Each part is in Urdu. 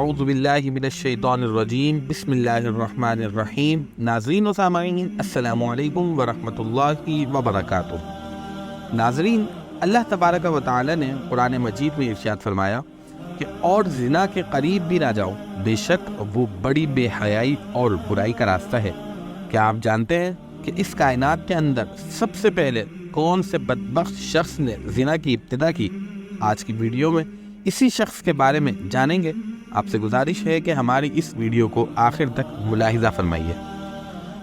اعوذ باللہ من الشیطان الرجیم بسم اللہ الرحمن الرحیم۔ ناظرین و سامعین، السلام علیکم ورحمۃ اللہ وبرکاتہ۔ ناظرین، اللہ تبارک و تعالی نے قرآن مجید میں ارشاد فرمایا کہ اور زنا کے قریب بھی نہ جاؤ، بے شک وہ بڑی بے حیائی اور برائی کا راستہ ہے۔ کیا آپ جانتے ہیں کہ اس کائنات کے اندر سب سے پہلے کون سے بدبخت شخص نے زنا کی ابتدا کی؟ آج کی ویڈیو میں اسی شخص کے بارے میں جانیں گے۔ آپ سے گزارش ہے کہ ہماری اس ویڈیو کو آخر تک ملاحظہ فرمائیے۔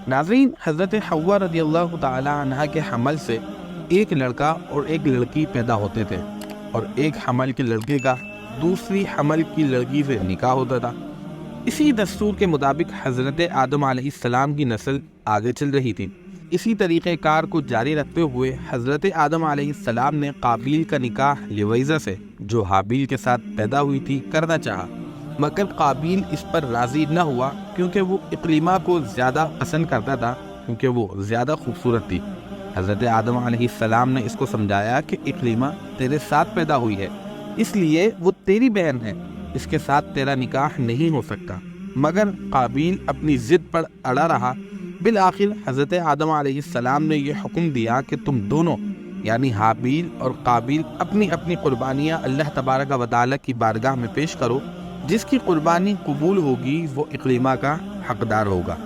ناظرین، حضرت حوا رضی اللہ تعالی عنہ کے حمل سے ایک لڑکا اور ایک لڑکی پیدا ہوتے تھے، اور ایک حمل کے لڑکے کا دوسری حمل کی لڑکی سے نکاح ہوتا تھا۔ اسی دستور کے مطابق حضرت آدم علیہ السلام کی نسل آگے چل رہی تھی۔ اسی طریقہ کار کو جاری رکھتے ہوئے حضرت آدم علیہ السلام نے قابیل کا نکاح لیویزا سے، جو حابیل کے ساتھ پیدا ہوئی تھی، کرنا چاہا، مگر قابیل اس پر راضی نہ ہوا کیونکہ وہ اقلیمہ کو زیادہ پسند کرتا تھا، کیونکہ وہ زیادہ خوبصورت تھی۔ حضرت آدم علیہ السلام نے اس کو سمجھایا کہ اقلیمہ تیرے ساتھ پیدا ہوئی ہے، اس لیے وہ تیری بہن ہے، اس کے ساتھ تیرا نکاح نہیں ہو سکتا، مگر قابیل اپنی ضد پر اڑا رہا۔ بالآخر حضرت آدم علیہ السلام نے یہ حکم دیا کہ تم دونوں یعنی حابیل اور قابیل اپنی اپنی قربانیاں اللہ تبارک و تعالی کی بارگاہ میں پیش کرو، جس کی قربانی قبول ہوگی وہ اقلیمہ کا حقدار ہوگا۔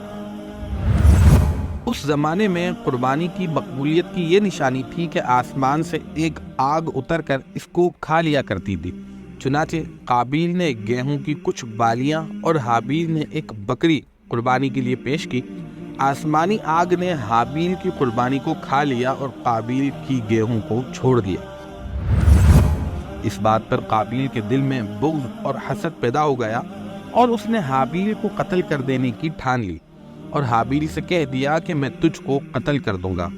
اس زمانے میں قربانی کی مقبولیت کی یہ نشانی تھی کہ آسمان سے ایک آگ اتر کر اس کو کھا لیا کرتی تھی۔ چنانچہ قابیل نے گیہوں کی کچھ بالیاں اور حابیل نے ایک بکری قربانی کے لیے پیش کی۔ آسمانی آگ نے حابیل کی قربانی کو کھا لیا اور قابیل کی گیہوں کو چھوڑ دیا۔ اس بات پر قابیل کے دل میں بغض اور حسد پیدا ہو گیا، اور اس نے حابیل کو قتل کر دینے کی ٹھان لی، اور حابیل سے کہہ دیا کہ میں تجھ کو قتل کر دوں گا۔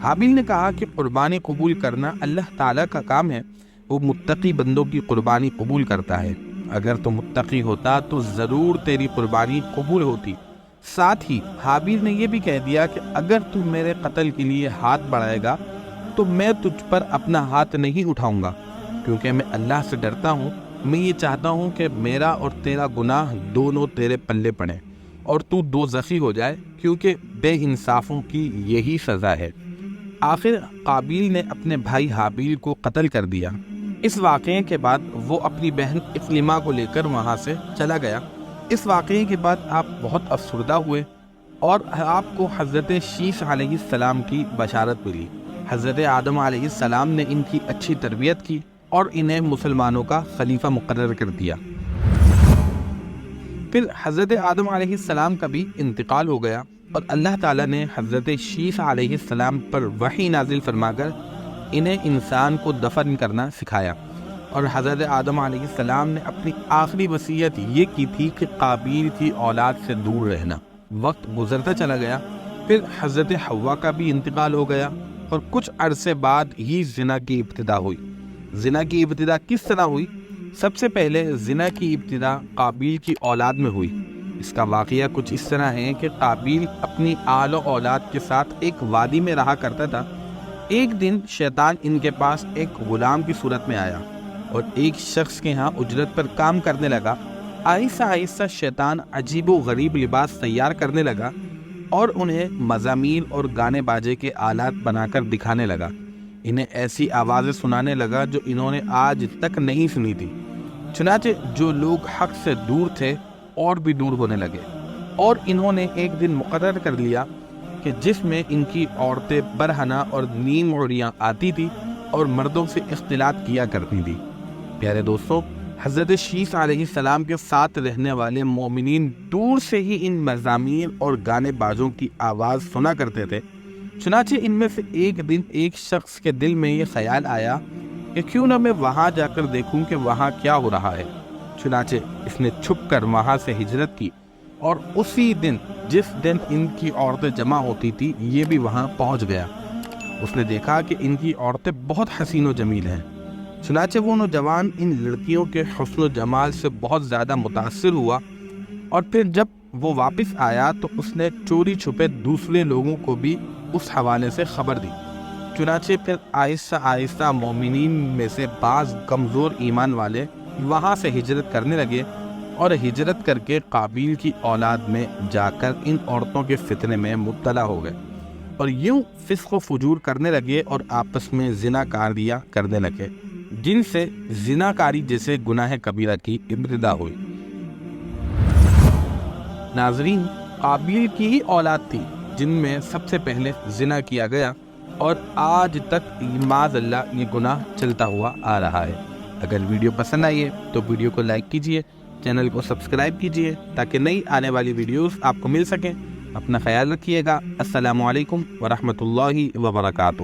حابیل نے کہا کہ قربانی قبول کرنا اللہ تعالیٰ کا کام ہے، وہ متقی بندوں کی قربانی قبول کرتا ہے۔ اگر تو متقی ہوتا تو ضرور تیری قربانی قبول ہوتی۔ ساتھ ہی حابیل نے یہ بھی کہہ دیا کہ اگر تو میرے قتل کے لیے ہاتھ بڑھائے گا تو میں تجھ پر اپنا ہاتھ نہیں اٹھاؤں گا، کیونکہ میں اللہ سے ڈرتا ہوں۔ میں یہ چاہتا ہوں کہ میرا اور تیرا گناہ دونوں تیرے پلے پڑیں اور تو دوزخی ہو جائے، کیونکہ بے انصافوں کی یہی سزا ہے۔ آخر قابیل نے اپنے بھائی حابیل کو قتل کر دیا۔ اس واقعے کے بعد وہ اپنی بہن اقلیمہ کو لے کر وہاں سے چلا گیا۔ اس واقعے کے بعد آپ بہت افسردہ ہوئے، اور آپ کو حضرت شیث علیہ السلام کی بشارت ملی۔ حضرت آدم علیہ السلام نے ان کی اچھی تربیت کی اور انہیں مسلمانوں کا خلیفہ مقرر کر دیا۔ پھر حضرت آدم علیہ السلام کا بھی انتقال ہو گیا، اور اللہ تعالیٰ نے حضرت شیث علیہ السلام پر وحی نازل فرما کر انہیں انسان کو دفن کرنا سکھایا۔ اور حضرت آدم علیہ السلام نے اپنی آخری وصیت یہ کی تھی کہ قابیل کی اولاد سے دور رہنا۔ وقت گزرتا چلا گیا، پھر حضرت حوا کا بھی انتقال ہو گیا، اور کچھ عرصے بعد ہی زنا کی ابتدا ہوئی۔ زنا کی ابتدا کس طرح ہوئی؟ سب سے پہلے زنا کی ابتدا قابیل کی اولاد میں ہوئی۔ اس کا واقعہ کچھ اس طرح ہے کہ قابیل اپنی آل و اولاد کے ساتھ ایک وادی میں رہا کرتا تھا۔ ایک دن شیطان ان کے پاس ایک غلام کی صورت میں آیا اور ایک شخص کے ہاں اجرت پر کام کرنے لگا۔ آہستہ آہستہ شیطان عجیب و غریب لباس تیار کرنے لگا اور انہیں مزامیر اور گانے باجے کے آلات بنا کر دکھانے لگا۔ انہیں ایسی آوازیں سنانے لگا جو انہوں نے آج تک نہیں سنی تھی۔ چنانچہ جو لوگ حق سے دور تھے اور بھی دور ہونے لگے، اور انہوں نے ایک دن مقرر کر لیا کہ جس میں ان کی عورتیں برہنہ اور نیم عوریاں آتی تھی اور مردوں سے اختلاط کیا کرتی تھی۔ پیارے دوستوں، حضرت شیث علیہ السلام کے ساتھ رہنے والے مومنین دور سے ہی ان مزامیر اور گانے بازوں کی آواز سنا کرتے تھے۔ چنانچہ ان میں سے ایک دن ایک شخص کے دل میں یہ خیال آیا کہ کیوں نہ میں وہاں جا کر دیکھوں کہ وہاں کیا ہو رہا ہے۔ چنانچہ اس نے چھپ کر وہاں سے ہجرت کی، اور اسی دن جس دن ان کی عورتیں جمع ہوتی تھی یہ بھی وہاں پہنچ گیا۔ اس نے دیکھا کہ ان کی عورتیں بہت حسین و جمیل ہیں۔ چنانچہ وہ نوجوان ان لڑکیوں کے حسن و جمال سے بہت زیادہ متاثر ہوا، اور پھر جب وہ واپس آیا تو اس نے چوری چھپے دوسرے لوگوں کو بھی اس حوالے سے خبر دی۔ چنانچہ پھر آہستہ آہستہ مومنین میں سے بعض کمزور ایمان والے وہاں سے ہجرت کرنے لگے، اور ہجرت کر کے قابیل کی اولاد میں جا کر ان عورتوں کے فتنے میں مبتلا ہو گئے اور یوں فسق و فجور کرنے لگے اور آپس میں زنا کاریاں کرنے لگے، جن سے زنا کاری جیسے گناہ کبیرہ کی ابتدا ہوئی۔ ناظرین، قابیل کی ہی اولاد تھی جن میں سب سے پہلے زنا کیا گیا اور آج تک معاذ اللہ یہ گناہ چلتا ہوا آ رہا ہے۔ اگر ویڈیو پسند آئی ہے تو ویڈیو کو لائک کیجئے، چینل کو سبسکرائب کیجئے تاکہ نئی آنے والی ویڈیوز آپ کو مل سکیں۔ اپنا خیال رکھیے گا۔ السلام علیکم ورحمۃ اللہ وبرکاتہ۔